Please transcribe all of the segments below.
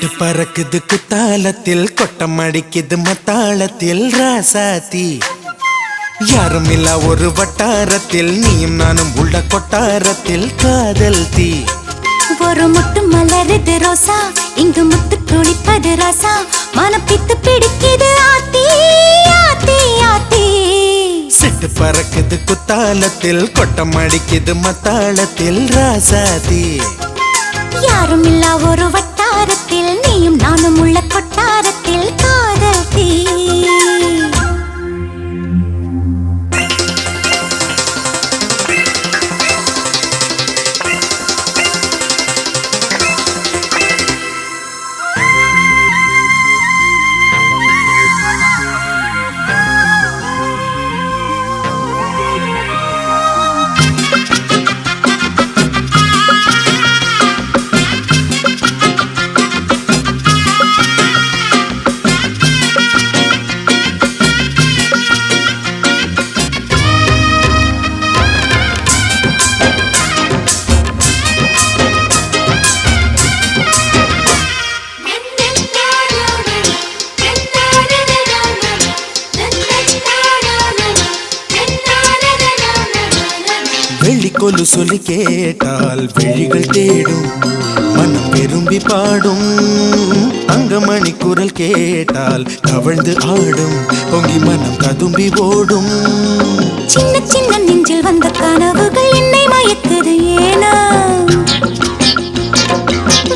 சிட்டு பறக்குது குத்தாலத்தில் கொட்டம் அடிக்குது மத்தாளத்தில் ராசாத்தி யாரும் இல்ல ஒரு வட்டாரத்தில் நீயும் நானும் உள்ள கொட்டாரத்தில் காதல் தீ ஒரு முட்டு மலருது ரோசா இங்கு முத்து துளிப்பது ராசா மனப்பித்து பிடிக்குது ஆத்தி ஆத்தி ஆத்தி சிட்டு பறக்குது குத்தாலத்தில் கொட்டம் அடிக்குது மத்தாளத்தில் ராசாத்தி யாரும் இல்ல ஒரு வட்டாரத்தில் நீயும் நானும் உள்ள கொட்டாரத்தில் காதல் தீ வெள்ளிக்கொலு சொல்லி கேட்டால் விழிகள் தேடும் மனம் விரும்பி பாடும் தங்கமணி குரல் கேட்டால் கவழ்ந்து ஆடும் பொங்கி மனம் கதும்பி ஓடும் சின்ன சின்ன நெஞ்சில் வந்த கனவுகள் என்னை மயக்குது ஏனா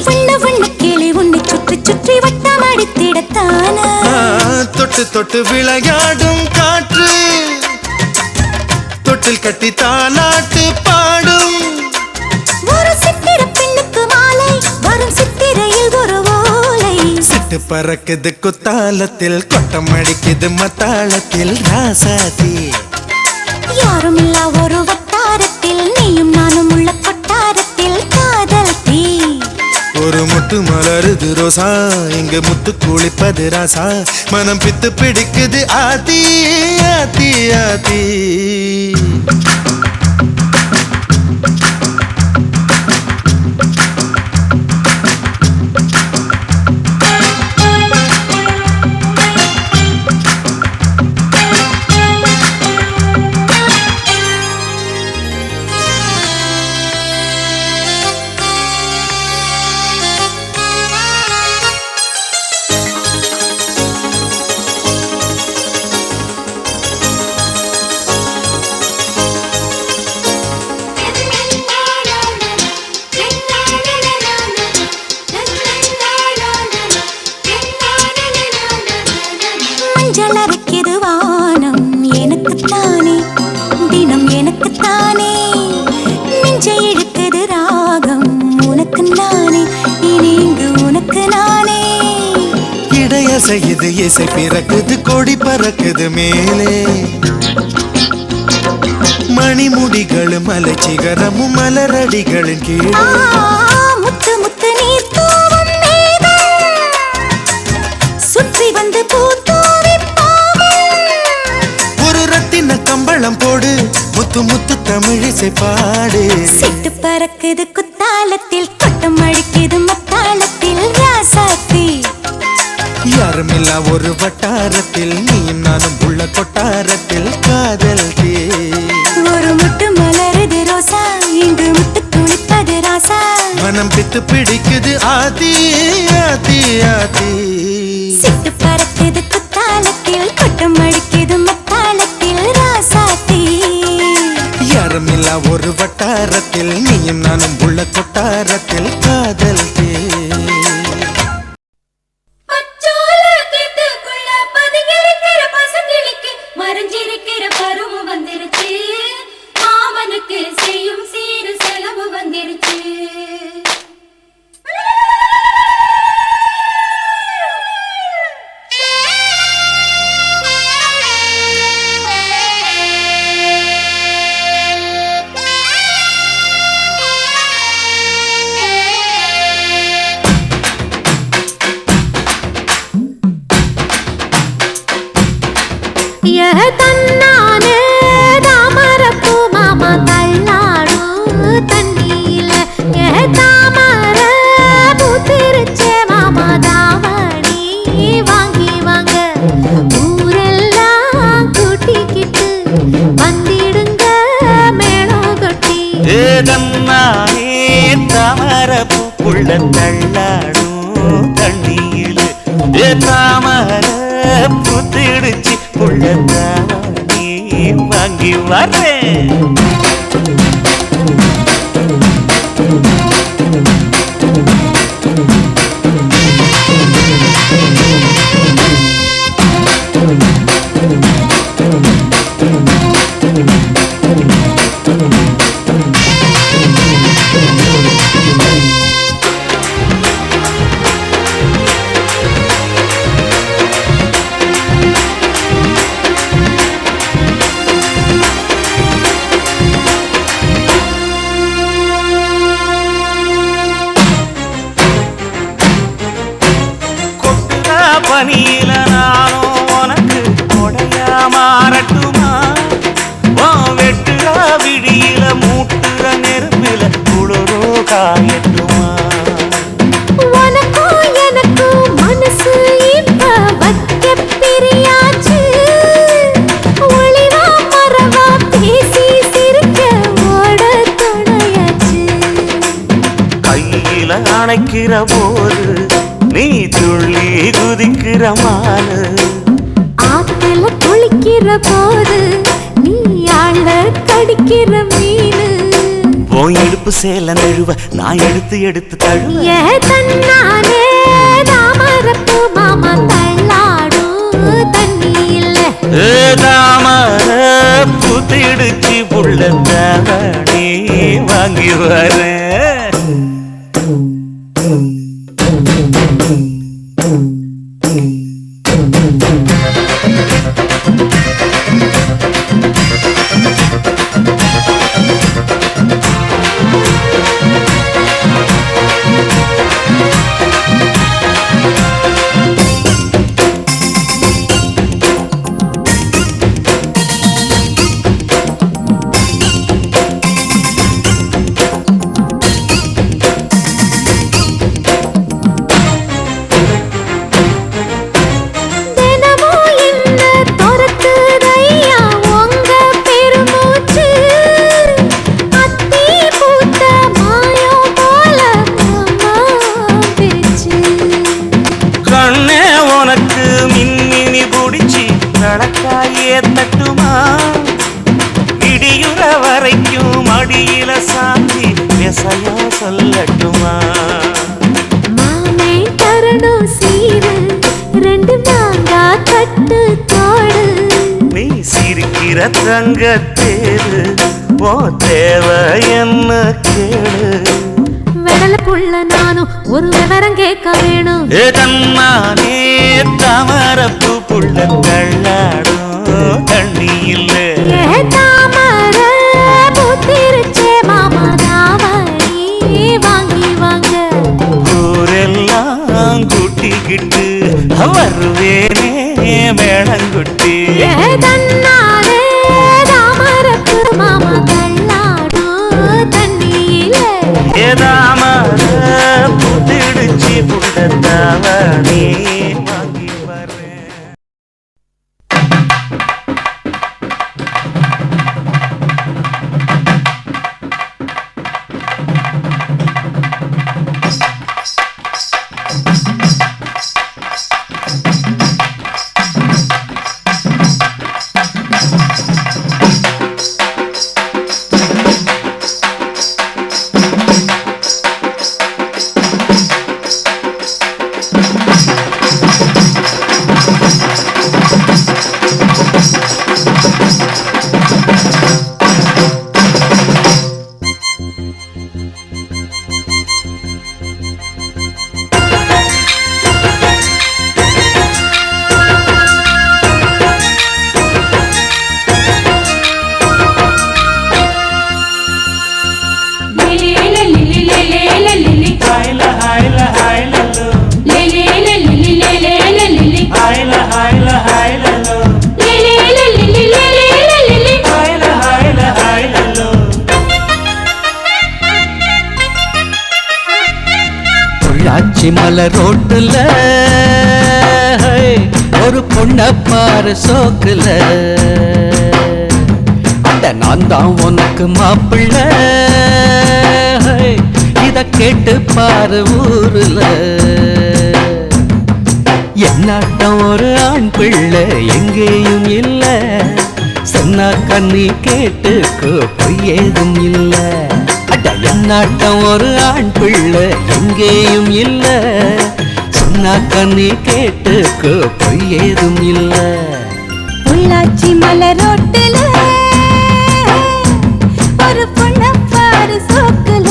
வண்ண வண்ண கிளி உன்னை சுற்றி சுற்றி வட்டம் அடித்திடத்தானா தொட்டு தொட்டு விளையாடும் காற்று தொட்டில் கட்டி தாலாட்டு பாடும் ஒரு சித்திர பெண்ணுக்கு மாலை வரும் சித்திரையில் ஒரு ஓலை சிட்டு பறக்குது குத்தாலத்தில் கொட்டம் அடிக்குது மத்தாளத்தில் ராசாதி யாரும் இல்ல ஒரு வட்டாரத்தில் நீயும் நானும் உள்ள கொட்டாரத்தில் காதல் தீ ஒரு முட்டு மலருது ரோசா இங்கு முத்து குளிப்பது ராசா மனம் பித்து பிடிக்குது ஆத்தி ஆத்தி ஆத்தி மஞ்சளரைக்குது வானம் எனக்குத்தானே தினம் எனக்குத்தானே நெஞ்சை இழுக்குது ராகம் உனக்கு நானே இனி இங்கு உனக்கு நானே இடையசையுது இசை பிறக்குது கொடி பறக்குது மேலே மணிமுடிகளும் மலை சிகரமும் மலரடிகளின் கீழே முத்து முத்து நீர் தூவும் மேகம் சுற்றி வந்து பூத்தூவி ஒரு ரத்தின கம்பளம் போடு முத்து முத்து தமிழிசை பாடு சிட்டு பறக்குது குத்தாலத்தில் கொட்டம் அடிக்குது மத்தாளத்தில் ராசாத்தி யாரும் இல்ல ஒரு வட்டாரத்தில் நீயும் நானும் உள்ள கொட்டாரத்தில் காதல் தீ ஒரு முட்டு மலருது ரோசா இங்கு முட்டு துளிப்பது ராசா மனம் பித்து பிடிக்குது ஆத்தி ஆத்தி ஆத்தி சிட்டு பறக்குது குத்தாலத்தில் கொட்டம் அடிக்குது மத்தாளத்தில் ராசாத்தி யாரும் இல்ல ஒரு வட்டாரத்தில் நீயும் நானும் உள்ள கொட்டாரத்தில் காதல் தீ மறைஞ்சிருக்கிற பருவம் வந்துருச்சு மாமனுக்கு செய்யும் சீரு செலவு வந்துருச்சு தள்ளாடும் தண்ணியில் தாமர புத்திடுச்சு புள்ளத்தானே வாங்கி வரேன். பனியில நானும் உனக்கு கொடையா மாறட்டுமா? வெட்டுற விடியில மூட்டுற நெருப்பில குளிரோ காயட்டுமா? உனக்கும் எனக்கும் மனசு இப்ப வைக்க பிரியாச்சு. ஒளிவா மறவா பேசி சிரிக்க ஓட துணையாச்சு. கையில அணைக்கிற போது நீ துள்ளி குதிக்கிற மானு, ஆத்துல குளிக்கிற போது நீ ஆள கடிக்கிற மீனு. போய் எடுப்பு சேல நழுவ நான் எடுத்து எடுத்து தழுவ. ஏ தன்னானே தாமரப்பு மாமா தள்ளாடும் தண்ணி இல்ல. தாமர புத்திடுச்சு புள்ளத்தானே வாங்கி வரேன். தட்டுமா விடியுற வரைக்கும் மடியில சாந்தி விசையா சொல்லட்டுமா? மாமே தரணும் சீரு ரெண்டு மாங்கா கட்டு தோடு. நீ சிரிக்கிற தங்கத்தேரு ஓ தேவை என்ன கேளு. வெடலுக்குள்ள நானும் ஒரு விவரம் கேட்க வேணும். தன்னானே தாமரப்பு புள்ள தள்ளாடும் தண்ணி இல்ல. தாமர புத்திருச்சே மாமா தாவணி வாங்கி வாங்க. ஊரெல்லாம் கூட்டிக்கிட்டு வருவேனே மேளங்குட்டி. தன்னாலே தாமரப்பு மாமா தள்ளாடும் தண்ணியில. தாமர புத்திடுச்சு புள்ள தாவணி வாங்கி வரேன். மலை ரோட்டுல ஒரு பொண்ண பாரு சோக்குல, அட நான் தான் உனக்கு மாப்பிள்ள, இத கேட்டு பாரு ஊருல. என்னாட்டம் ஒரு ஆண் பிள்ளை எங்கேயும் இல்ல, சொன்னா கண்ணி கேட்டுக்கோ பொய் ஏதும் இல்ல. அட என்னாட்டம் ஒரு ஆண் பிள்ளை எங்கேயும் இல்ல, சொன்னா கண்ணி கேட்டுக்கோ பொய் ஏதும் இல்ல. பொள்ளாச்சி மலரோட்டுல ஒரு பொண்ண பாரு சோக்குல.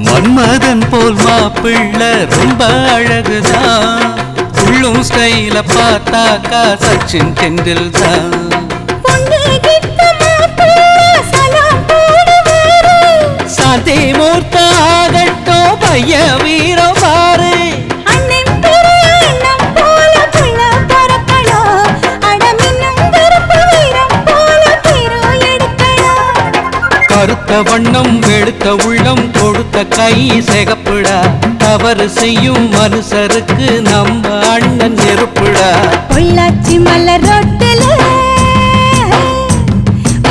மன்மதன் போல் மாப்பிள்ளை ரொம்ப அழகுதான், உள்ளும் ஸ்டைல பார்த்தாக்கா சச்சின் டெண்டுல்கர். சாந்தி மூர்த்த ஆகட்டும் பைய வீரம் பாரு. கருத்த வண்ணம் வெளுத்த உள்ளம் கொடுத்த கை சிகப்புடா, தவறு செய்யும் மனுஷருக்கு நம்ம அண்ணன் நெருப்புடா. பொள்ளாச்சி மலரோட்டுல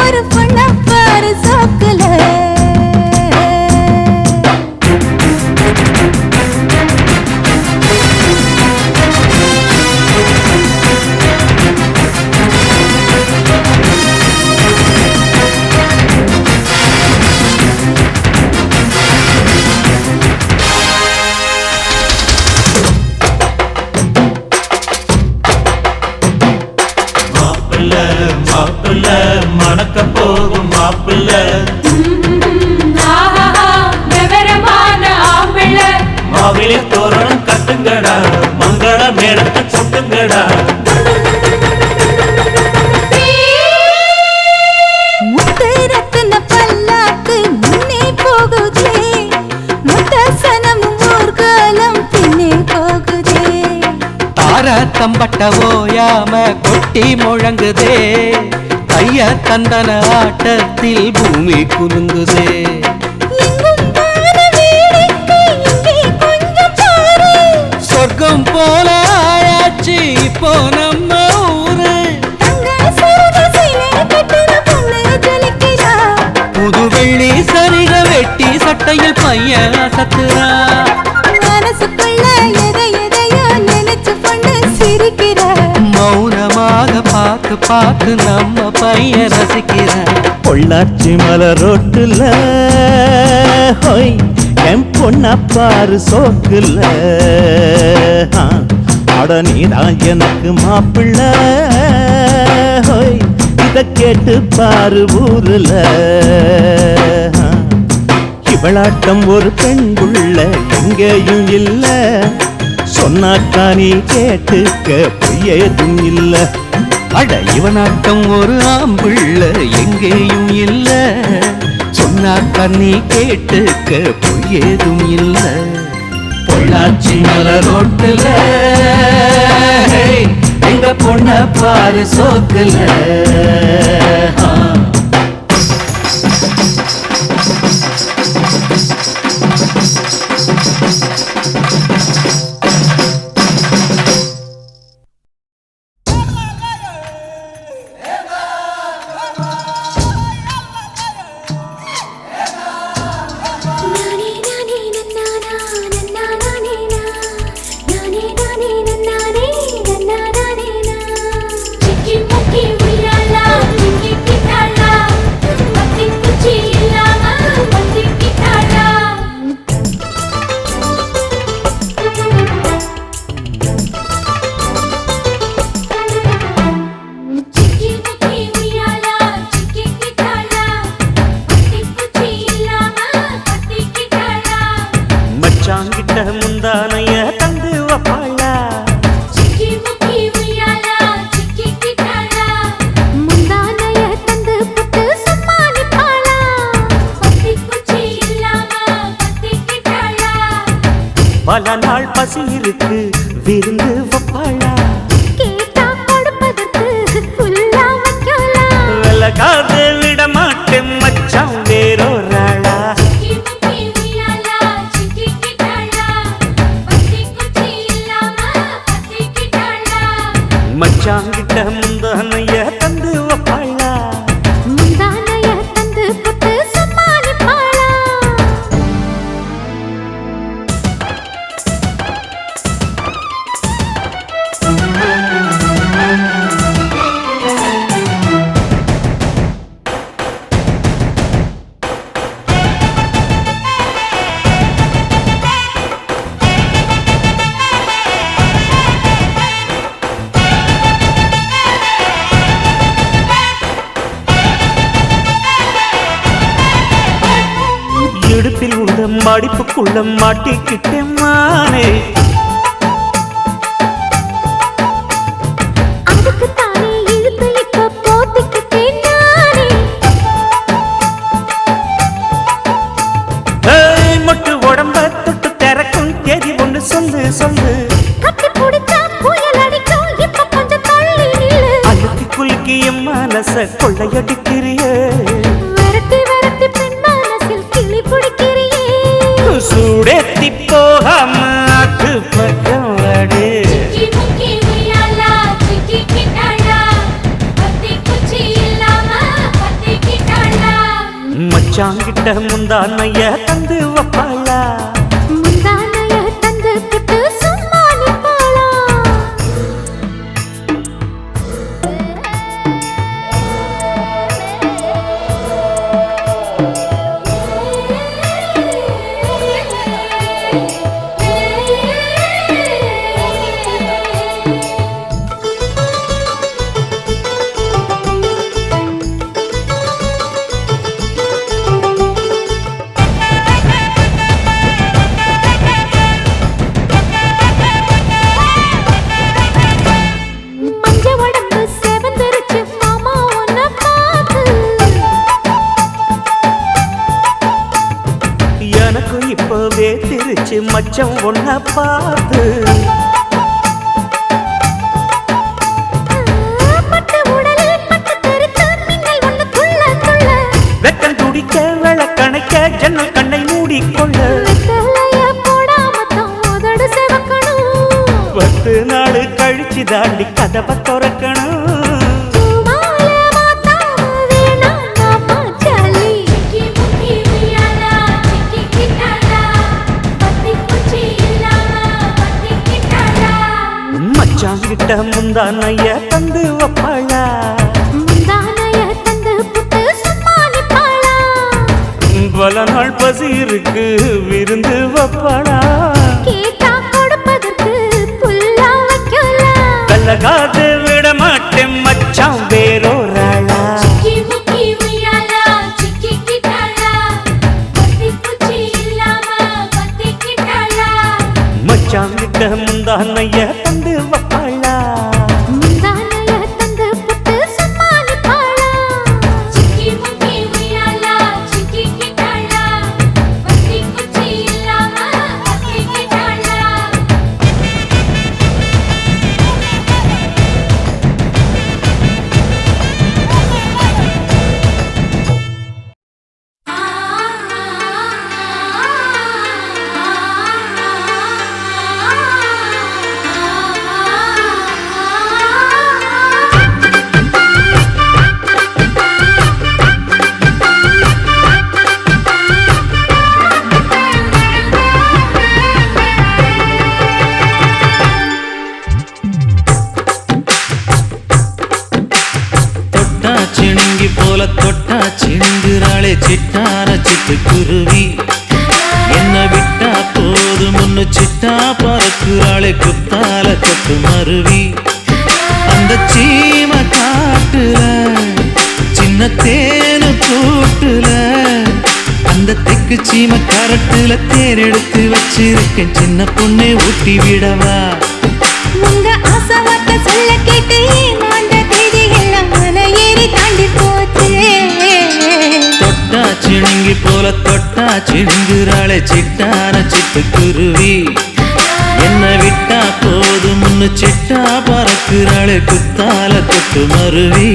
ஒரு பொண்ண பாரு சோக்குல. மாப்பிள்ள மணக்க போகும் மாப்பிள்ள, மாவிலை தோரணம் கட்டுங்கடா, மங்கள மேடத்தை கொட்டுங்கடா. முத்து ரத்தின பல்லாக்கு முன்னே போகுதே, முத்த சனம் ஊர்காலம் பின்னே போகுதே. தார தம்பட்ட ஓயாம கொட்டி முழங்குதே, கைய தந்தன ஆட்டத்தில் பூமி குலுங்குதே. சொர்க்கம் போல ஆயாச்சு இப்போ நம்ம ஊரு. புது வெள்ளி சரிக வெட்டி சட்டையில் பையன் அசத்துறா. மனசுக்குள்ள எதை எதையோ நினைச்சு பொண்ணு சிரிக்கிறா. மௌனமாக பார்த்து பார்த்து நம்ம பையன் ரசிக்கிற. பொள்ளாச்சி மலரோட்டுல ஹோய் என் பொண்ண பாரு சோக்குல. அட நீதான் எனக்கு மாப்பிள்ள, ஹோய் இத கேட்டு பாரு ஊருல. இவளாட்டம் ஒரு பெண்குள்ள எங்கேயும் இல்ல, சொன்னாக்கா நீ கேட்டுக்க பொய்யேதும் இல்ல. அட இவனாட்டம் ஒரு ஆம்பிள்ள எங்கேயும் இல்ல, சொன்னா கண்ணி கேட்டுக்க பொய்யேதும் இல்ல. பொள்ளாச்சி மலரோட்டுல எங்க பொண்ண பாரு சோக்குல. முக்கி முக்கி உய்யாலா, முக்கி கிட்டால முந்தானைய தந்து வப்பாளா சிக்கி முக்கி உய்யாலா சிக்கிக்கிட்டாளா முந்தானைய தந்து புட்டு சும்மா நிப்பாளா பத்தி குச்சி இல்லாம பத்திக்கிட்டாளா பல நாள் பசி இருக்கு விருந்து வப்பாளா கேட்டா கொடுப்பதற்கு புல்லா வைக்கலாம் விலகாது விட மாட்டேன் மச்சான் வேறொராளா சிக்கி முக்கி உய்யாலா சிக்கிக்கிட்டாளா பத்தி குச்சி இல்லாம பத்திக்கிட்டாளா மச்சாங்கிட்ட முந்தானைய தந்து வப்பாளா முந்தானைய தந்து புட்டு சும்மா நிப்பாளா இடுப்பில் உள்ள மடிப்புக்குள்ள மாட்டிக்கிட்டேன் மானே அதுக்கு தானே இழுத்து இப்ப போத்திக்கிட்டேன் நானே ஏய், மொட்டு உடம்ப தொட்டு திறக்கும் தேதி ஒன்று சொல்லு சொல்லு கட்டி பிடிச்சா புயல் அடிக்கும் இப்ப கொஞ்சம் தள்ளி நில்லு அழுத்தி குலுக்கி என் மனச கொள்ளையடிக்கிறிய விரட்டி விரட்டி பெண் மனசில் கிளி பிடிக்கிறியே சூடேத்தி போகாம ஆத்து பக்கம் வாடு சிக்கி முக்கி உய்யாலா சிக்கிக்கிட்டாளா பத்தி குச்சி இல்லாம பத்திக்கிட்டாளா மச்சாங்கிட்ட முந்தானைய தந்து வப்பாளா முந்தானைய தந்து புட்டு சும்மா நிப்பாளா மஞ்ச உடம்பு செவந்திருச்சு மாமா உன்னை பார்த்து எனக்கு இப்பவே திருச்சு மச்சம் ஒன்ன பார்த்து பட்டு உடலில் பட்டு தெரித்து மின்னல் ஒன்று துள்ள துள்ள வெக்கம் துடிக்க விளக்கணைக்க ஜன்னல் கண்ணை மூடிக்கொள்ள வெத்தலைய போடாம தான் உதடு செவக்கணும் 10 நாள் கழிச்சு தாண்டி கதவை திறக்கணும் பூமால மாத்தாம வேணாம் நாம ஜல்லி சிக்கி முக்கி உய்யாலா சிக்கிக்கிட்டாளா பத்தி குச்சி இல்லாம பத்திக்கிட்டாளா மச்சாங்கிட்ட முந்தானைய தந்து வப்பாளா முந்தானைய தந்து புட்டு சும்மா நிப்பாளா பல நாள் பசி இருக்கு விருந்து வப்பாளா கேட்டா கொடுப்பதற்கு புல்லா வைக்கலாம் கல்லகாது விட மாட்டேன் மச்சான் வேறொராளா சிக்கி முக்கி உய்யாலா சிக்கிக்கிட்டாளா பத்தி குச்சி இல்லாம பத்திக்கிட்டாளா மச்சாங்கிட்ட முந்தானைய தந்து வப்பாளா முந்தானைய தந்து புட்டு சும்மா நிப்பாளா சிக்கி முக்கி உய்யாலா சிக்கிக்கிட்டாளா பத்தி குச்சி இல்லாம பத்திக்கிட்டாளா சிணுங்கி போல தொட்டா சிணுங்குறாளே சிட்டார சிட்டுக்குருவி என்ன விட்டா போதும் முன்னு சிட்டா பறக்குறாளே குத்தால கொத்து மருவி அந்த சீம காட்டுல சின்ன தேனு கூட்டுல அந்த தெக்கு சீம கரட்டுல தேர் எடுத்து வச்சிருக்கேன் சின்ன பொண்ணு ஊட்டி விடவா உங்க ஆசை வார்த்தை சொல்ல கேட்டு ஏமாந்த தேதி எல்லாம் மலை ஏறி தாண்டி போச்சு தொட்டா சிணுங்கி போல தொட்டா சிணுங்குறாளே சிட்டான சிட்டுக்குருவி என்ன விட்டா போதும் முன்னு சிட்டா பறக்குறாளே குத்தால கொட்டு மருவி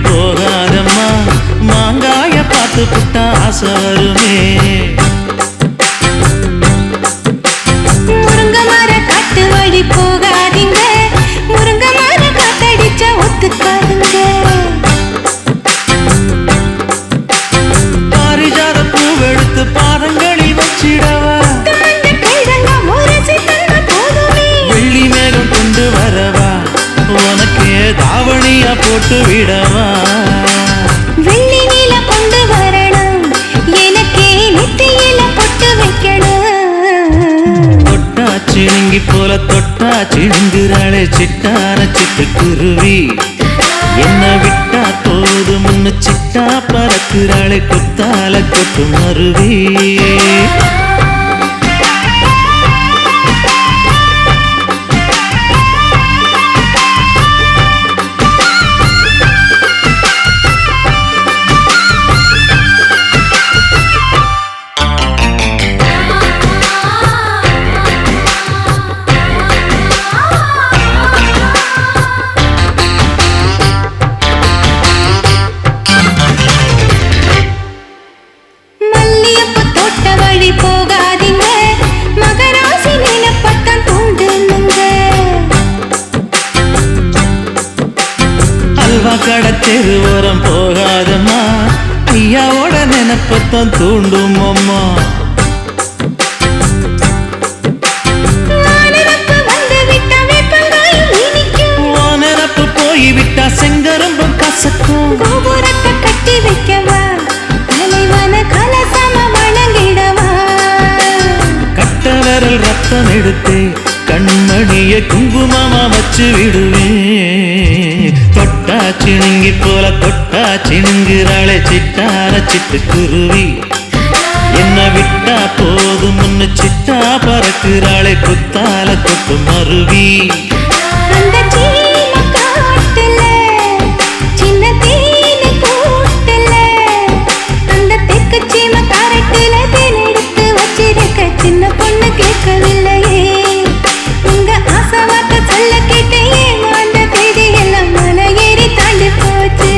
போகாதம்மா மாங்காய பார்த்து புட்டா ஆசை வருமே முருங்க மர காட்டு வழி போகாதீங்க முருங்க மர காத்தடிச்சா ஒத்துக்காதுங்க பாரிஜாத பூவெடுத்து பாதங்களில் வச்சிடவா வெள்ளி மேகம் கொண்டு வரவா உனக்கே தாவணியா போட்டு விடவா வெள்ளி நீல கொண்டு வரணும் எனக்கே நெத்தியில பொட்டு வைக்கணும் தொட்டா சிணுங்கி போல தொட்டா சிணுங்குறாளே சிட்டான சிட்டுக்குருவி என்ன விட்டா போது முன்னு சிட்டா பறக்குறாளே குத்தால கொட்டு மருவி கடத்தெரு ஓரம் போகாதம்மா ஐயாவோட நினைப்பத்தான் தூண்டும் அம்மா நினப்பு போய்விட்டா செங்கரும்பும் கசக்கும் கட்டி வைக்கவா தலைவன கலசம வணங்கிடவா கட்ட விரல் ரத்தம் எடுத்து கண்மணிய குங்குமமா வச்சு விடுவேன் தொட்டா சிணுங்கி போல தொட்டா சிணுங்குறாளே சிட்டான சிட்டுக்குருவி என்ன விட்டா போதும் முன்னு சிட்டா பறக்குறாளே குத்தால கொட்டு மருவி அந்த சீம காட்டுல சின்ன தேனி கூட்டுல அந்த தெக்கு சீம கரட்டுல தேன் எடுத்து வச்சிருக்க சின்ன பொண்ணு கேட்கவில்லையே உங்க ஆசை வார்த்தை சொல்ல கேட்டு ஏமாந்த தேதி எல்லாம் மலை ஏறி தாண்டி போச்சு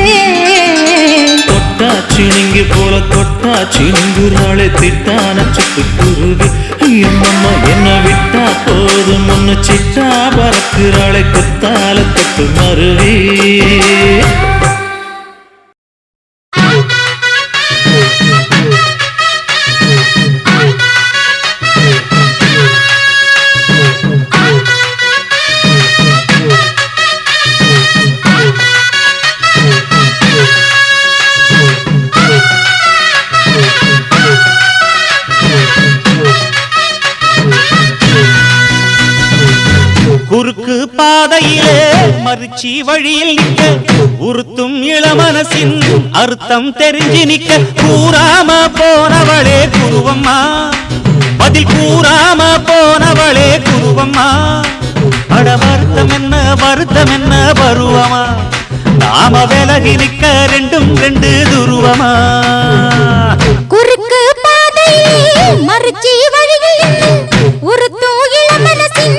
தொட்டா சிணுங்கி போல தொட்டா சிணுங்குறாளே திட்டான சிட்டுக்குருவி அம்மம்மா என்ன விட்டா போதும் முன்னு சிட்டா பறக்குறாளே குத்தால கொட்டு மருவி குறுக்கு பாதையிலே மறுச்சி வழியில் நிற்க உறுத்தும் இளமனசின் அர்த்தம் தெரிஞ்சு நிற்க கூறாம போனவளே குருவம்மா பதில் கூறாம போனவளே குருவம்மா அட வருத்தம் என்ன பருவமா நாம விலகி நிற்க ரெண்டும் ரெண்டு துருவமா குறுக்கு பாதையிலே மறுச்சி வழியில் உறுத்தும் இளமனசின்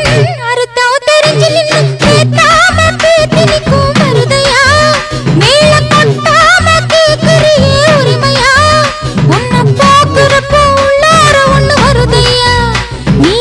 அர்த்தம் தெரிஞ்சு நின்னு கேட்டாம பேத்தி நிற்கும் மருதையா மேல கொட்டாம கேக்குறியே உரிமையா உன்னை பாக்குறப்போ உள்ளார ஒண்ணு வருதையா நீ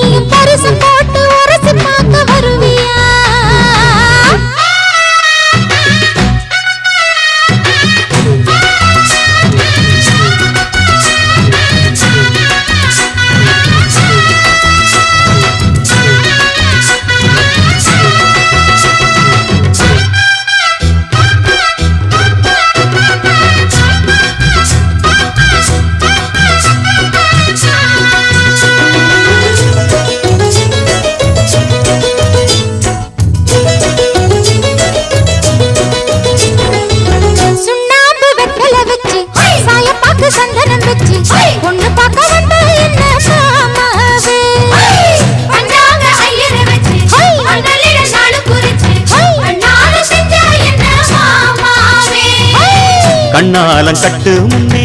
கண்ணாலம் கட்டு முன்னே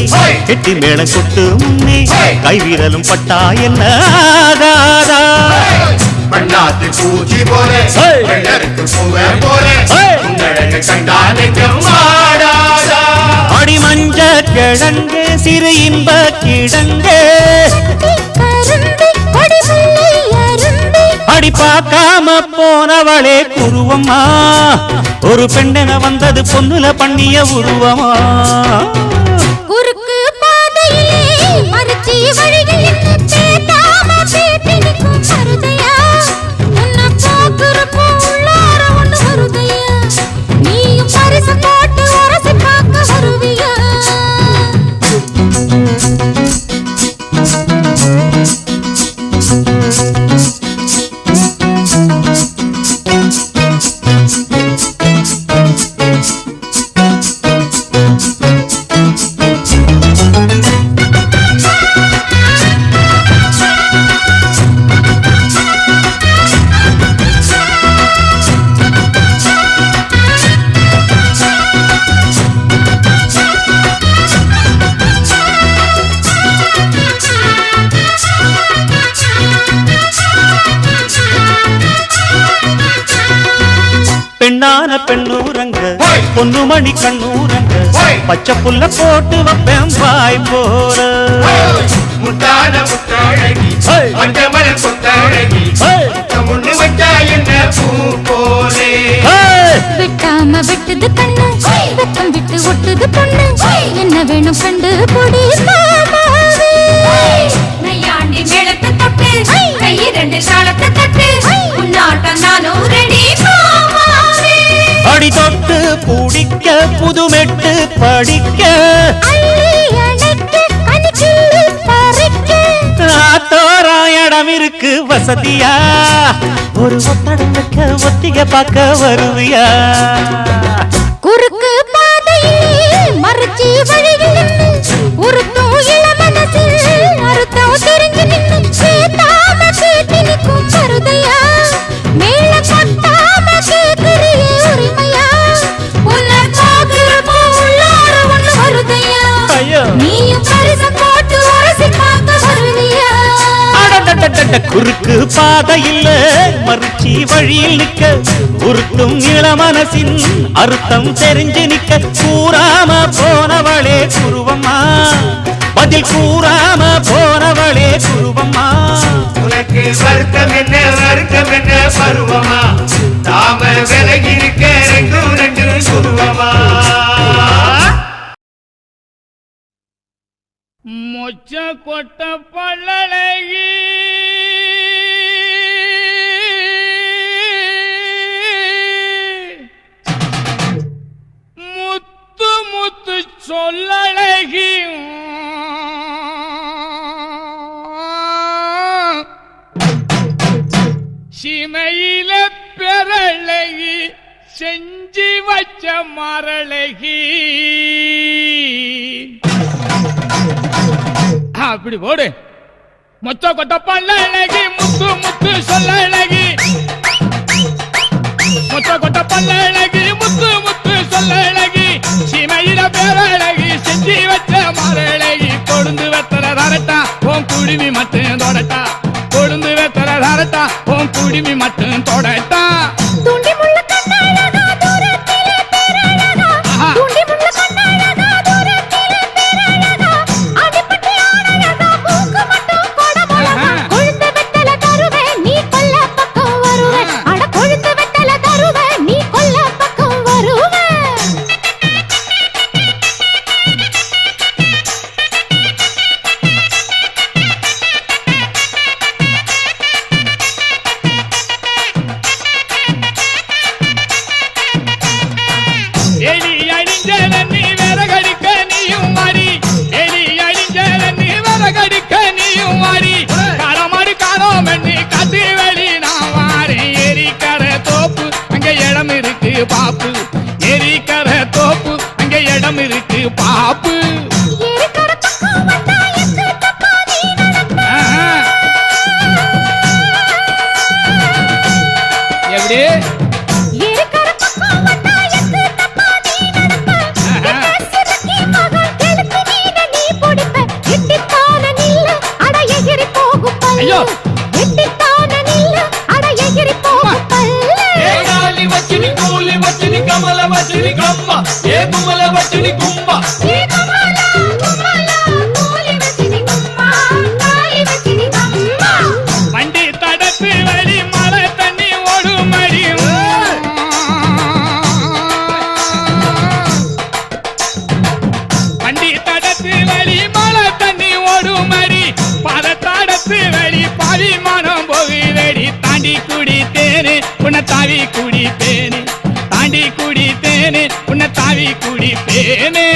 கெட்டி மேளம் கொட்டு முன்னே கைவிரலும் பட்டா என்ன ஆகாதா பண்ணாத்து பூச்சி போல வெள்ளருக்கு பூவே போல உன்னழக கண்டா நெஞ்சம் ஆடாதா அடி மஞ்ச கிழங்கே சிறு இன்ப கிழங்கே அடி பார்க்காம போனவளே குருவம்மா ஒரு பெண்ணென வந்தது பொண்ணுல பண்ணிய உருவமா குறுக்கு பாதையிலே மறுச்சி வழியில் பேத்தாம பேத்தி நிற்கும் மருதையா உன்னை பார்க்கிறப்போ உள்ளார ஒண்ணு வருதையா நீயும் பரிசு போட்டு உரசி பார்க்க வருவியா பெண்ணான பெண்ணூரங்க பொண்ணு மணி கண்ணூரங்க பச்சை புல்ல போட்டு வைப்பேன் வாய் போற முத்தான முத்தாழகி மஞ்சமல கொத்தாழகி முன்னு வச்சா என்ன பூ போலே விட்டாம விட்டது கண்ணு வெக்கம் விட்டு ஒட்டுது பொண்ணு என்ன வேணும் கண்டு பொடி மாமாவே நையாண்டி மேளத்தை தொட்டு கை ரெண்டு தாளத்தை தட்டு உன்னாட்டம் நானும் ரெடி மாமாவே அடி தொட்டு பிடிக்க புதுமெட்டு படிக்க தோராயிடம் இருக்கு வசதியா ஒரு ஒத்தடம் வைக்க ஒத்திக பார்க்க வருவியா குறுக்கு பாதையிலே மறுச்சி வழியில் உருத்தும் இளமனசில் அறுத்தம் தெரிஞ்சு நின்னு சேத்தாம கேட்டி நிற்கும் கருதையா மேல கொட்டாம கேட்கிறியே உரிமையா உன்னை பார்க்கிறப்போ உள்ளார ஒண்ணு வருதையா நீயும் பரிசு போட்டு உரசி பார்க்க வருவியா குறுக்கு பாதையில் மறுச்சி வழியில் நிக்க உருட்டும் இளமனசின் அர்த்தம் தெரிஞ்சு நிக்க கூறாம போனவளே குருவம்மா பதில் கூறாம போனவளே குருவம்மா உனக்கு வருத்தம் என்ன பருவமா தாம விலகி இருக்க ரெண்டும் ரெண்டு சுருவமா மொச்ச கொட்ட பள்ளழகி முத்து முத்து சொல்லழகி சிமையில பெறழகி செஞ்சு வச்ச மரழகி அப்படி போடு மொத்த கொட்ட பல்ல அழகி முத்து முத்து சொல்ல அழகி மொத்த கொட்ட பல்ல அழகி முத்து முத்து சொல்ல அழகி சீமையில பேர அழகி செஞ்சு வச்ச மர அழகி கொழுந்து வெத்தர தரட்டா உன் குடிமி மட்டும் தொடட்டா கொழுந்து வெத்தர தரட்டா உன் குடிமி மட்டும் தொடட்டா தூண்டி முள்ள கண்ணழகா தூரத்திலே பேரழகா தூண்டி முள்ள கண்ணழகா தூரத்திலே பேரழகா அடிப்பட்டி ஆனழகா மூக்கு மட்டும் கொடமழகா கொழுந்து வெத்தல தருவே நீ கொல்ல பக்கம் வருவே அட கொழுந்து வெத்தல தருவே நீ கொல்ல பக்கம் வருவே எலி அழிஞ்சல நீ விறகடிக்க நீயும் மாறி எலி அழிஞ்சல நீ விறகடிக்க நீயும் மாறி காலமாடி காலம் பண்ணி காத்து வெளி நான் வாரேன் எரிக்கர தோப்பு அங்க இடம் இருக்கு பாப்பு எரிக்கர தோப்பு அங்க இடம் இருக்கு பாப்பு ஏறிக்கர பக்கம் வந்தா எக்கு தப்பா நீ நடப்ப எப்படி ஏறிக்கர பக்கம் வந்தா எக்கு தப்பா நீ நடப்ப என்ன சிறுக்கி ஏ கும்பல வச்சுனி கும்பா ஏ கமலா கமலா கோலி வச்சினி கும்பா காலி வச்சினி கம்பா வண்டி தடத்து வழி மழை தண்ணி ஓடுமடி வண்டி தடத்து வழி மழை தண்ணி ஓடுமடி பதத்தாடத்து வழி பாவிமானம் போகுதடி தாண்டி குடித்தேனே உன்னை தாவி குடித்தேனே தாண்டி குடித்தேனே உன்னை தாவி குடித்தேனே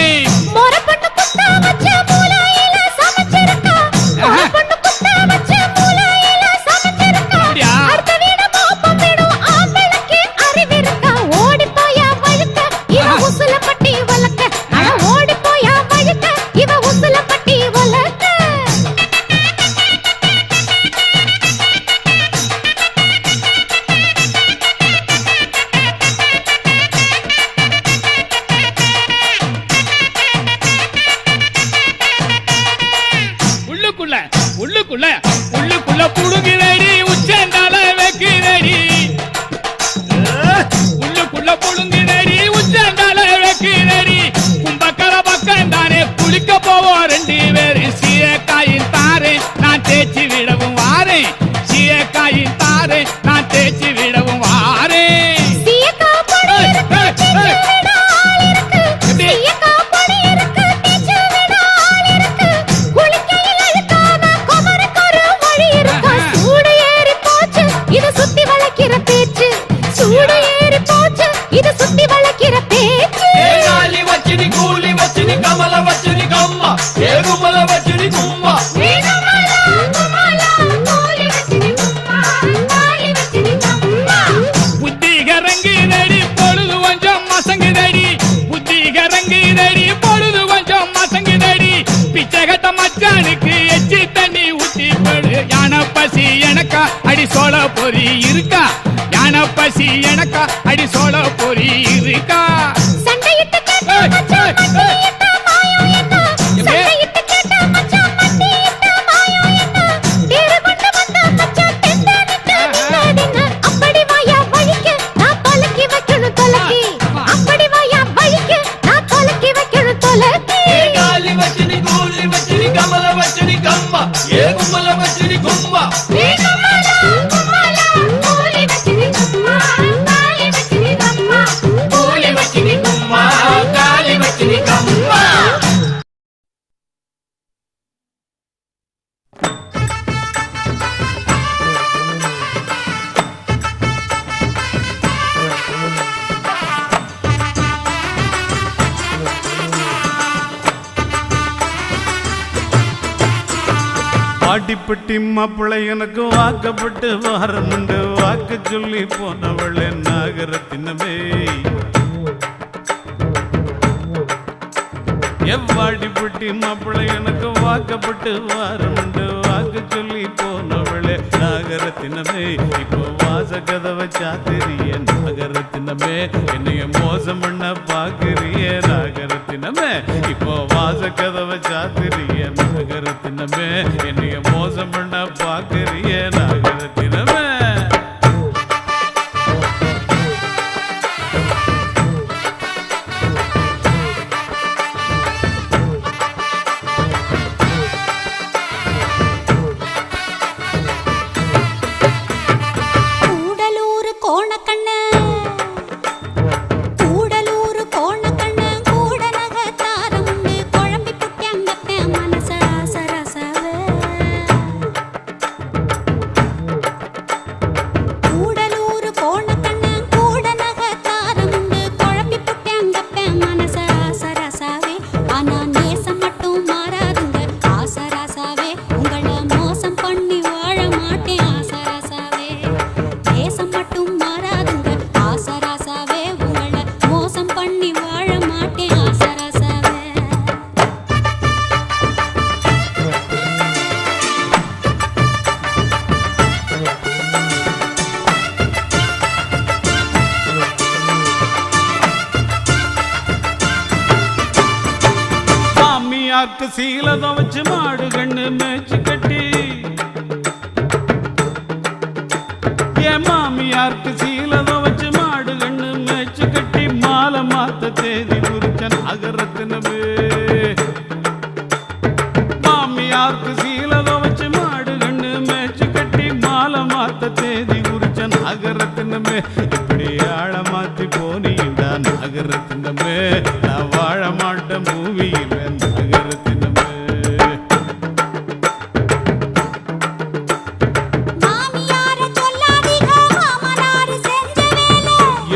மொரப்பட்டு குத்தா வச்ச மூலையில சமைச்சிருக்கா மொரப்பட்டு குத்தா வச்ச மூலையில சமைச்சிருக்கா அப்படியா? அடுத்த வீடு மோப்பம் விடும் ஆம்பளுக்கு அறிவிருக்கா ஓடி போயா வழுக்க இவ உசுல பட்டி வளக்க அட ஓடி போயா வழுக்க இவ உசுல பட்டி வளக்க உள்ளுக்குள்ள உள்ளுக்குள்ள உள்ளுக்குள்ள புடுங்குதடி உச்சந்தால வைக்குதடி உள்ளுக்குள்ள புடுங்குதடி உச்சந்தால வைக்குதடி கும்பக்கர பக்கம் தானே குளிக்க போவோம் ரெண்டு பேரும் சீயக்காயின் தாரே நான் தேய்ச்சி விடவும் வாரேன் சீயக்காயின் தாரே நான் தேய்ச்சி விடவும் வாரேன் சீயக்கா பொடி இருக்கு தேய்ச்சு விட ஆள் இருக்கு சீயக்கா பொடி இருக்கு தேய்ச்சு விட ஆள் இருக்கு குளிக்கையில் அழுக்காம குமருக்கு ஒரு வழி இருக்கு சூடு ஏறி போச்சு இது சுத்தி வளைக்கிற பேச்சு சூடு ஏறி போச்சு இது சுத்தி வளைக்கிற பேச்சு ஏ காலி வச்சுனி கூலி வச்சுனி கமல வச்சுனி கம்மா ஏ கும்பல வச்சுனி கும்பா ஏ கமலா கமலா கோலி வச்சினி கும்பா காலி வச்சினி கம்பா புத்தி கரங்குதடி பொழுது கொஞ்சம் மசங்குதடி புத்தி கரங்குதடி பொழுது கொஞ்சம் மசங்குதடி பிச்சைகட்ட மச்சானுக்கு எச்சி தண்ணி ஊத்தி போடு யானை பசி எனக்கா அடி சோள பொறி இருக்கா யானை பசி எனக்கா அடி சோள பொறி இருக்கா சண்டையிட்டு கேட்டா மச்சான் மண்டியிட்ட மாயம் என்ன சண்டையிட்டு கேட்டா மச்சான் மண்டியிட்ட மாயம் என்ன தேரு கொண்டு வந்த மச்சான் தெண்டா நின்னா அப்படி வாயா வழிக்கு நான் தொலக்கி வைக்கணும் தொலக்கி அப்படி வாயா வழிக்கு நான் தொலக்கி வைக்கணும் தொலக்கி ஏ காலி வச்சுனி கூலி வச்சுனி கமல வச்சுனி கம்மா ஏ கும்பல வச்சுனி கும்பா ஏ கமலா கமலா கோலி வச்சினி கும்பா காலி வச்சினி கம்பா கூலி வச்சுனி கும்பா காலி வச்சுனி கம்மா பாட்டிப்பட்டி மாப்பிள்ளை எனக்கு வாக்கப்பட்டு வாரமுண்டு வாக்கு சொல்லி போனவளே நாகரத்தினமே எவ்வாடிப்பட்டி மாப்பிள்ளை எனக்கு வாக்கப்பட்டு வாரமுண்டு வாக்கு சொல்லி போனவளே நாகரத்தினமே இப்போ வாச கதவை சாத்திரிய நாகரத்தினமே என்னைய மோசம் பண்ண பாக்குறிய நாகரத்தினமே இப்போ வாச கதவை சாத்திரிய நாகரத்தினமே என்னைய மோசம் பண்ண பாக்குறிய நாகரத்தினமே கூடலூர் கோணக்கண்ண கூடலூர் கோணக்கண்ண கூட நகத்தாரமுண்டு குழம்பி புட்டியங்கத்த மனச ராசராசவே கூடலூர் கோணக்கண்ண கூட நகத்தாரமுண்டு குழம்பி புட்டியங்கத்த மனச ராசராசவே ஆனா நேசம் மட்டும் மாறாதுங்க ஆசராசாவே உங்களை மோசம் பண்ணி வாழ மாட்டேன் ஆசராசாவே நேசம் மட்டும் மாறாதுங்க ஆசராசாவே உங்களை மோசம் பண்ணி வாழ மாட்டேன் ஆசராசாவே மாமியாருக்கு சீலதை வச்சு மாடு கண்ணு மேய்ச்சி கட்டி என் மாமியாருக்கு சீலதை வச்சு மாடு கண்ணு மேய்ச்சி கட்டி மாலை மாத்த தேதி இப்படி ஆழ மாத்தி போனீண்டா நாகரத்தினமே நான் வாழ மாட்டேன் பூமியில நாகரத்தினமே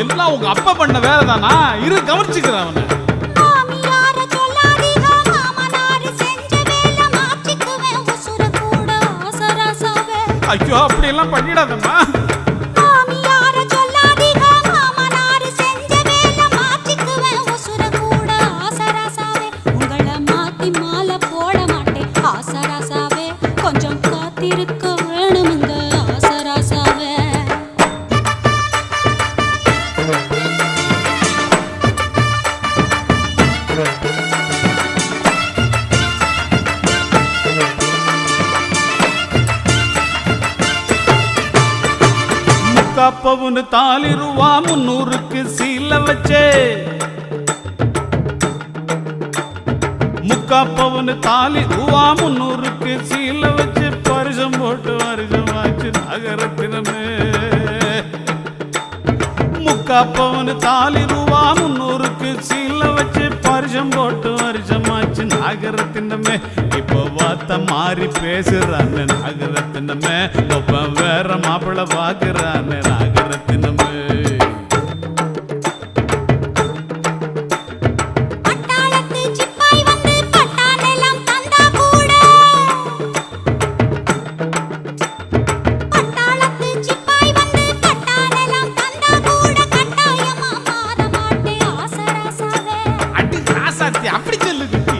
எல்லாம் உங்க அப்பா பண்ண வேலை தானா இரு கவனிச்சுக்கிறேன் அவனை ஐயோ அப்படி எல்லாம் பண்ணிடாதம்மா கொஞ்சம் காத்திருக்க வேணுமுங்க ஆசராசாவே முக்காப்பவுன்னு தாலி ரூபா 300க்கு சீல வச்சே முக்காப்பவுன்னு தாலி ரூபா 300க்கு சீல வச்சு பரிசம் போட்டு வருஷமாச்சு நகரத்தினமே முக்காப்பவுன்னு தாலி ரூபா 300க்கு சீல வச்சு பரிசம் போட்டு வருஷமாச்சு நாகரத்தினமே இப்போ வார்த்தை மாறி பேசுறான்னு நாகரத்தினமே ஒப்ப வேற மாப்பிள்ள பாக்குறான்னு நாகரத்தினமே அப்படி சொல்லு குட்டி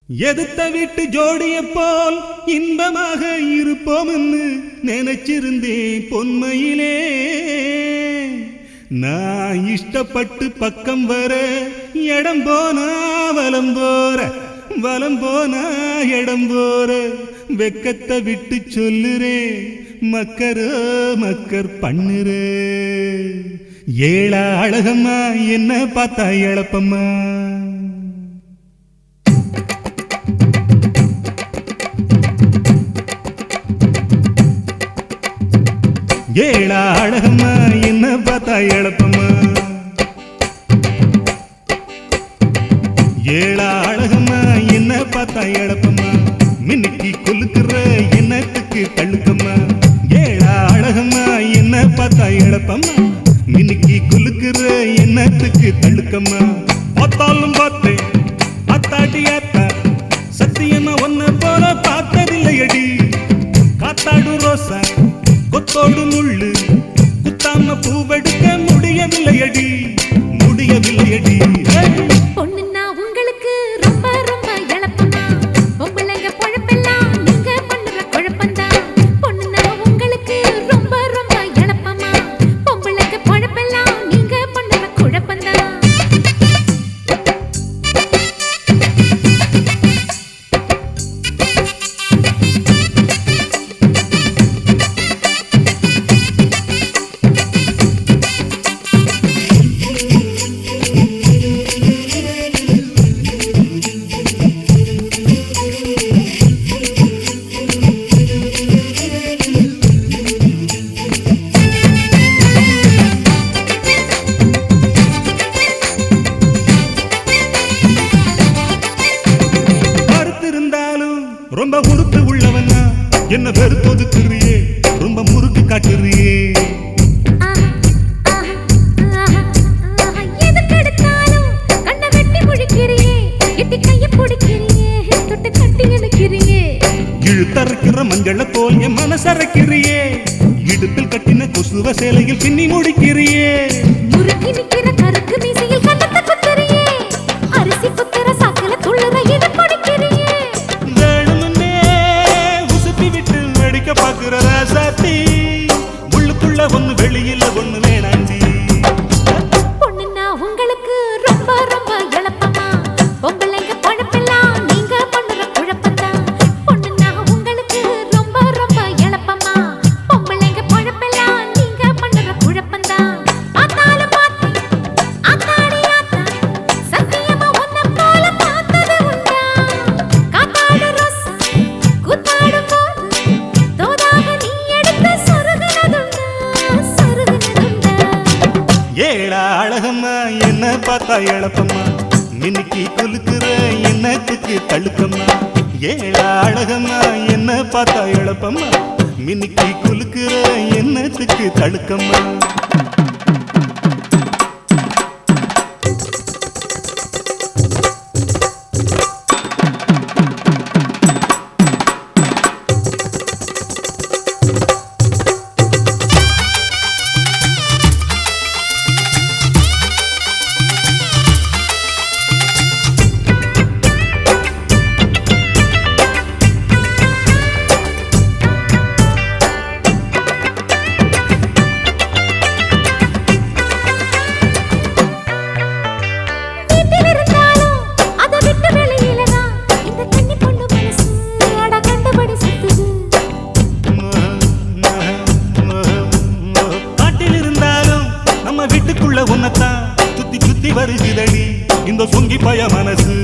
எதுத்த வீட்டு ஜோடிய போல் இன்பமாக இருப்போம் என்று நினைச்சிருந்தேன் பொன்மையிலே நான் இஷ்டப்பட்டு பக்கம் வர இடம் போனா வலம் போற வலம் போனா இடம் போற வெக்கத்தை விட்டு சொல்லுறே மக்கரோ மக்கர் பண்ணுறே ஏழா அழகம்மா என்ன பார்த்தா இழப்பம்மா ஏழா அழகம்மா என்ன பார்த்தா இழப்பம்மா ஏழா அழகம்மா என்ன பார்த்தா இழப்பம்மா மின்னுக்கு கொலுக்குற என்னத்துக்கு தள்ளுக்கம்மா ஏழா அழகம்மா என்ன பார்த்தா இழப்பம்மா மின்னுக்கு கொலுக்குற என்னத்துக்கு தள்ளுக்கம்மா பார்த்தாலும் பார்த்தேன் அத்தாட்டி அத்தா சத்தியமா ஒன்ன போல பார்த்ததில்லையடி காத்தாடு ரோசா கொத்தோடு முள்ளு குத்தாம பூவெடுக்க முடியவில்லையடி முடியவில்லையடி பொண்ணுன்னா உங்களுக்கு ரொம்ப ரொம்ப இழப்பமா பொம்பளைங்க பொழப்பெல்லாம் நீங்க பண்ணுற குழப்பந்தான் பொண்ணுன்னா உங்களுக்கு ரொம்ப ரொம்ப இழப்பமா பொம்பளைங்க பொழப்பெல்லாம் நீங்க பண்ணுற குழப்பந்தான் ரொம்ப உறுப்பு உள்ளவனா என்ன வெறுத்தொதுக்குறியே ரொம்ப முறுக்கு காட்டுறியே எதுக்கெடுத்தாலும் கண்ணை வெட்டி முழிக்கிறியே எட்டி கையை பிடிக்கிறியே தொட்டு கட்டி இழுக்கிறியே இழுத்தரைக்கிற மஞ்சள போல் என் மனசரைக்கிறியே இடுப்பில் கட்டின கொசுவ சேலையில் பின்னி முடிக்கிறியே முறுக்கி நிக்கிற கருக்கு ஏழா அழகம்மா என்ன பார்த்தா எழப்பம்மா மின்னிக்கு குலுக்குற என்னத்துக்கு தழுக்கம்மா ஏழா அழகம்மா என்ன பார்த்தா எழப்பம்மா மின்னிக்கு குலுக்குற என்னத்துக்கு தழுக்கம்மா வீட்டில் இருந்தாலும் அதை விட்டு வெளியிலதான் இந்த கன்னி பொண்ணு மனசு அட கண்டபடி சுத்துது. காட்டில் இருந்தாலும் நம்ம வீட்டுக்குள்ள உன்னத்தான் சுத்தி சுத்தி வருகிறடி இந்த சுங்கி பய மனசு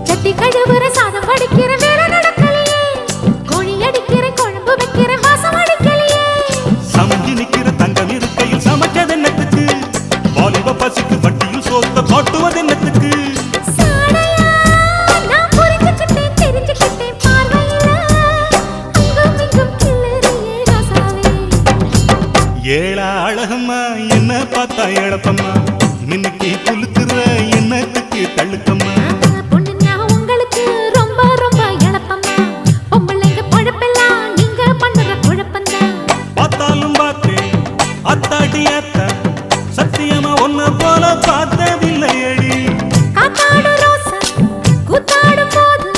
சட்டி கழுவுற சாதம் வடிக்கிற வேலை நடக்கலையே கோழி அடிக்கிற குழம்பு வைக்கிற மாசம் அடிக்கலையே சமைஞ்சு நிக்கிற தங்கம் இருக்கையில் சமைச்சது என்னத்துக்கு வாலிப பசிக்கு வட்டியில் சோத்த காட்டுவது என்னத்துக்கு சாடையா நான் புரிஞ்சுக்கிட்டேன் தெரிஞ்சுக்கிட்டேன் பார்வையில அங்கும் இங்கும் கிளறியே ராசாவே. ஏழா அழகம்மா என்ன பார்த்தா எழப்பம்மா மின்னுக்கு குலுக்குற என்னத்துக்கு தள்ளுக்கம்மா பொண்ணுன்னா உங்களுக்கு ரொம்ப ரொம்ப இழப்பம்மா பொம்பளைங்க பொழப்பெல்லாம் நீங்க பண்ணுற குழப்பம்தான். பார்த்தாலும் பார்த்தேன் அத்தாடி அத்தா சத்தியமா ஒன்ன போல பார்த்ததில்லையடி காத்தாடு ரோசா கூத்தாடும் போது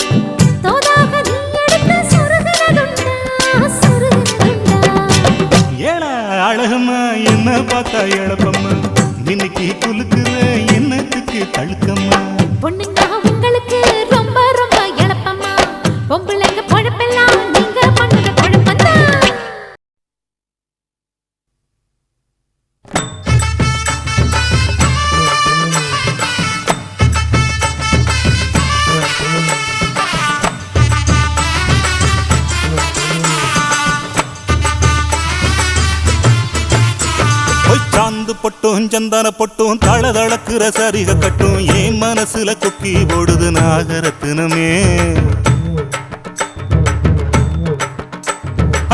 தோதாக நீ எடுத்து சொருகுனதுண்டா. ஏழா அழகம்மா என்ன பார்த்தா எழப்பம்மா மின்னுக்கு குலுக்குற என்னத்துக்கு தழுக்கம்மா பொண்ணுங்க உங்களுக்கு ரொம்ப ரொம்ப இழப்பம்மா பொம்பளைங்க பொழப்பெல்லாம் நீங்க பண்ணுற குழப்பம்தான். சாந்து பொட்டும் சந்தன பொட்டும் தளதளக்குற சரிக கட்டும் என் மனசுல கொக்கி போடுது நாகரத்தினமே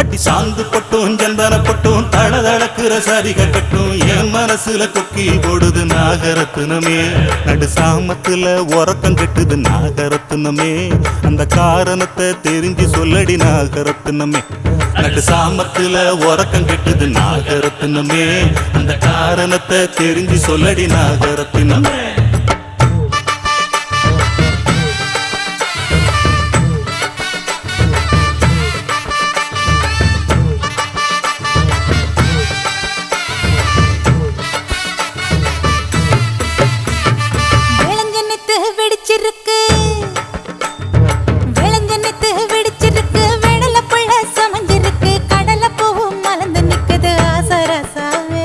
அடி சாந்து பொட்டும் சந்தன பொட்டும் தளதளக்குற சரிக கட்டும் என் மனசுல கொக்கி போடுது நாகரத்தினமே நடு சாமத்துல உறக்கம் கெட்டுது நாகரத்தினமே அந்த காரணத்தை தெரிஞ்சு சொல்லடி நாகரத்தினமே நடு சாமத்துல உறக்கம் கெட்டுது நாகரத்தினமே அந்த காரணத்தை தெரிஞ்சு சொல்லடி நாகரத்தினமே விளஞ்செண்ணெத்து வெடிச்சிருக்கு விளஞ்செண்ணெத்து வெடிச்சிருக்கு வெடல புள்ள சமஞ்சிருக்கு கடல பூவும் மலர்ந்து நிக்குது ஆசரசாவே.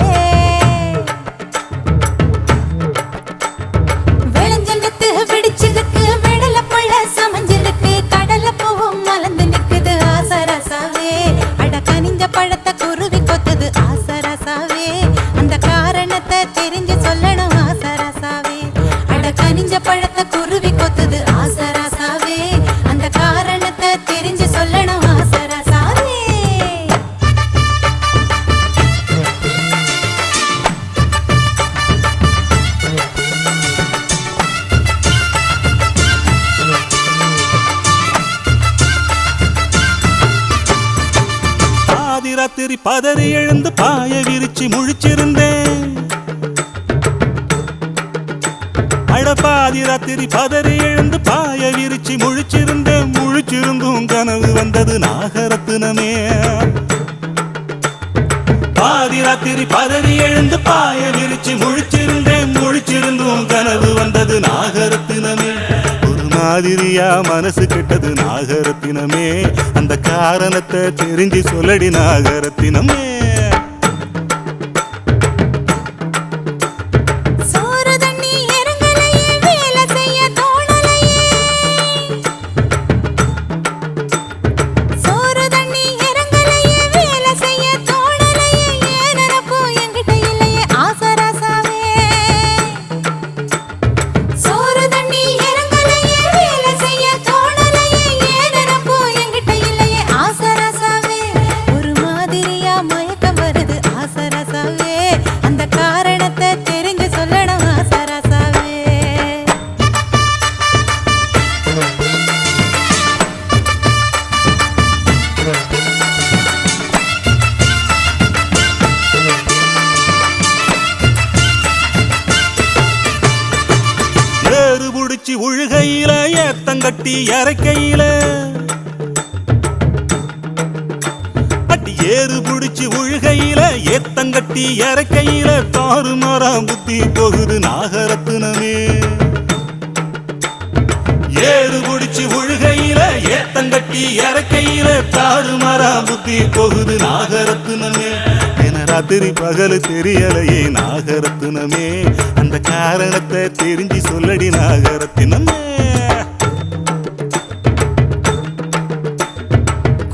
விளஞ்செண்ணெத்து வெடிச்சிருக்கு வெடல புள்ள சமஞ்சிருக்கு கடல பூவும் மலர்ந்து நிக்குது ஆசரசாவே. அட கனிஞ்ச பழத்தை குருவி கொத்துது ஆசரசாவே அந்த காரணத்தை தெரிஞ்சு சொல்லணும் ஆசரசாவே. அட கனிஞ்ச பழத்தை குருவி கொத்துது ஆசரசாவே அந்த காரணத்தை தெரிஞ்சு சொல்லணும் ஆசரசாவே. பாதி ராத்திரி பதறி எழுந்து பாய விரிச்சு முழிச்சிருந்தேன் அடப்பாதி ராத்திரி பதறி எழுந்து பாய விரிச்சு முழிச்சிருந்தேன் முழிச்சிருந்தும் கனவு வந்தது நாகரத்தினமே பாதி ராத்திரி பதறி எழுந்து பாய விரிச்சு முழிச்சிருந்தேன் முழிச்சிருந்தும் கனவு வந்தது நாகரத்தினமே ஒரு மாதிரியா மனசு கெட்டது நாகரத்தினமே அந்த காரணத்தை தெரிஞ்சு சொல்லடி நாகரத்தினமே சோறு தண்ணி இறங்கலையே வேலை செய்ய தோணலையே. சோறு தண்ணி இறங்கலையே வேலை செய்ய தோணலையே. ஏன் நினப்பு என்கிட்ட இல்லையே ஆசராசாவே. உழுகையில ஏத்தங்கட்டி இறக்கையில அடி ஏறு புடிச்சு உழுகையில ஏத்தங்கட்டி இறக்கையில தாறுமாறாம் புத்தி போகுது நாகரத்தினமே. ஏறு புடிச்சு உழுகையில ஏத்தங்கட்டி இறக்கையில தாறுமாறாம் புத்தி போகுது நாகரத்தினமே. என ராத்திரி பகல் தெரியலையே நாகரத்தினமே, அந்த காரணத்தை தெரிஞ்சு சொல்லடி நாகரத்தினமே.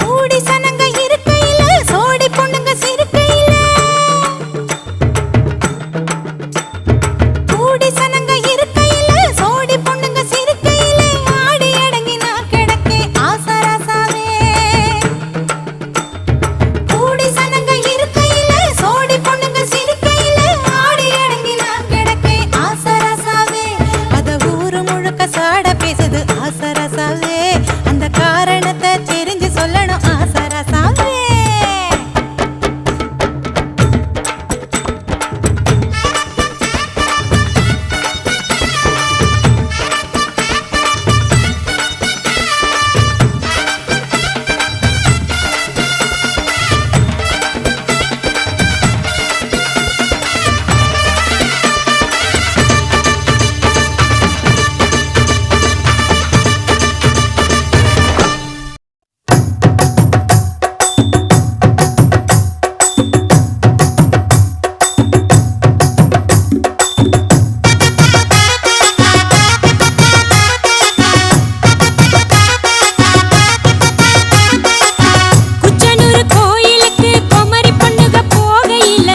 கூடி சனங்க இருக்கையில சோடி பொண்ணுங்க சிரிக்கையில, கூடி சனங்க இருக்கையில சோடி பொண்ணுங்க சிரிக்கையில, ஆடி அடங்கி நான் கிடக்கே ஆசராசாவே. கூடி சனங்க இருக்கையில சோடி பொண்ணுங்க சிரிக்கையில, ஆடி அடங்கி நான் கிடக்கே ஆசராசாவே. அத ஊரு முழுக்க சாட பேசுது ஆசராசாவே, அந்த காரணத்தை தெரிஞ்சு சொல்லணும் ஆசராசாவே. குச்சனூர் கோயிலுக்கு குமரி பொண்ணுக போகையில,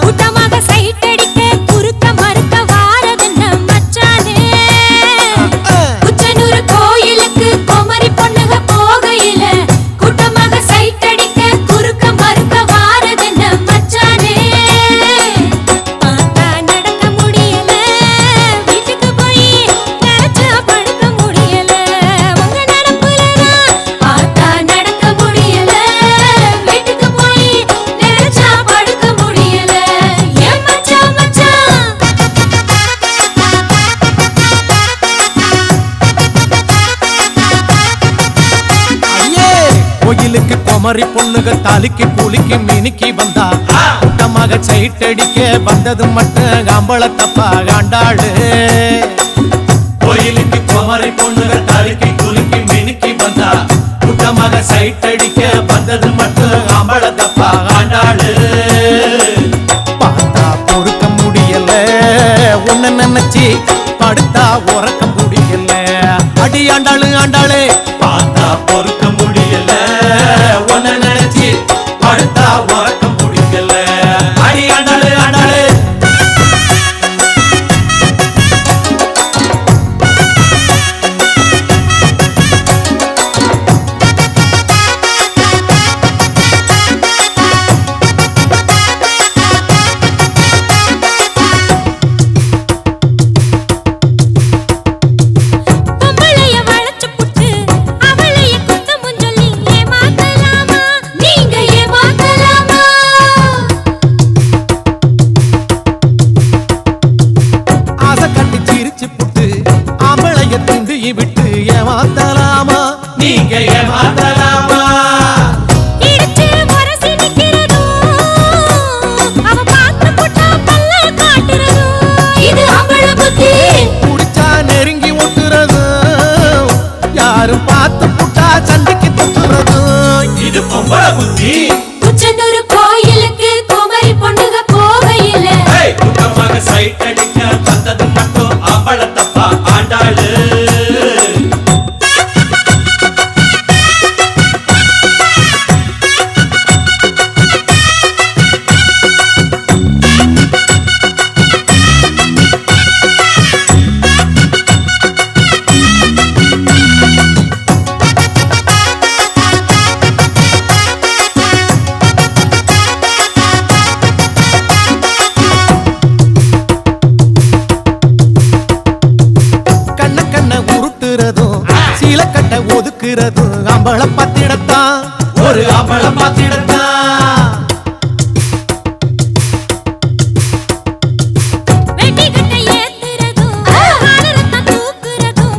கூட்டமாக சைட் அடிக்க குறுக்க மறுக்க வாரதுன்ன மச்சானே. குச்சனூர் கோயிலுக்கு குமரி பொண்ணுக போகையில, கூட்டமாக சைட் அடிக்க குறுக்க மறுக்க வாரதுன்ன மச்சானே. பார்த்தா நடக்க முடியல, வீட்டுக்கு போய் நினைச்சா படுக்க முடியல, உங்க நடப்புலதான். பார்த்தா நடக்க முடியல, வீட்டுக்கு போய் நினைச்சா படுக்க முடியல, ஏன் மச்சான் மச்சான். கோயிலுக்கு குமரி பொண்ணுக தாலிக்கு கூலிக்கு மினிக்கி வந்தா, கூட்டமாக சைட் அடிக்க வந்தது மட்டும் அம்பள தப்பா காண்டாளு. கோயிலுக்கு குமரி பொண்ணுக தாலிக்கு கூலிக்கு மினிக்கி வந்தா, கூட்டமாக சைட் அடிக்க வந்தது மட்டும் அம்பள தப்பா காண்டாளு. பார்த்தா பொறுக்க முடியல, உன்ன நினைச்சு படுத்தா உறக்க முடியல, அடி ஆண்டாளு ஆண்டாளே. பார்த்தா பொறுக்க முடியல, உன்ன நினைச்சு படுத்தா உறக்க முடியல, அடி ஆண்டாளு ஆண்டாளே. பொம்பளைய வளைச்சு புட்டு அவளைய குத்தமும் சொல்லி ஏமாத்தலாமா, நீங்க ஏமாத்தலாமா. ஆசை கட்டி சிரிச்சு புட்டு ஆம்பளைய தூண்டி விட்டு ஏமாத்தலாமா, நீங்க ஏமாத்தலாமா. இடிச்சு உரசி நிக்கிறதும், அவ பார்த்து புட்டா பல்ல காட்டுறதும், இது அவள புத்தி. குடிச்சா நெருங்கி ஒட்டுறதும், யாரும் பார்த்து புட்டா சண்டைக்கு தொட்டுறதும், இது பொம்பளை புத்தி. குச்சனூர் கோயிலுக்கு குமரி பொண்ணுக போகையில, கூட்டமாக சைட் அடிக்க வந்தது மட்டும் ஆம்பள தப்பா ஆண்டாளு. ஒதுக்குறதும் அம்பள பத்திடத்தான், ஒரு அம்பள பத்திடத்தான். வெட்டிக்கட்டை ஏத்துறதும், ஆளரத்தான் தூக்குறதும்,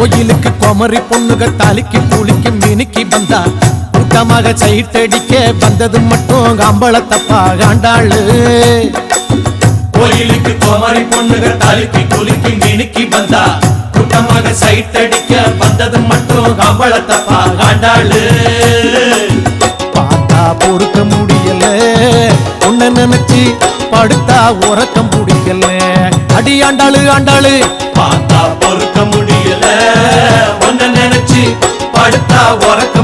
கோயிலுக்கு குமரி பொண்ணுக தாலிக்கு கூலிக்கு மினுக்கி வந்தா கூட்டமாக சைட்டடிக்க வந்தது மட்டும் காம்பளத்தப்பா காண்டாளு கோயிலுக்கு குமரி பொண்ணுக தாலிக்கு கூலிக்கு மினுக்கி வந்தா கூட்டமாக சைட்டடிக்க வந்தது மட்டும் காம்பளத்தப்பா காண்டாளு பார்த்தா பொறுக்க முடியல உன்னை நினைச்சு படுத்தா உறக்கம் முடியல அடி ஆண்டாளு ஆண்டாளு பார்த்தா பொறுக்க முடியல உன்னை நினைச்சு படுத்தா உறக்க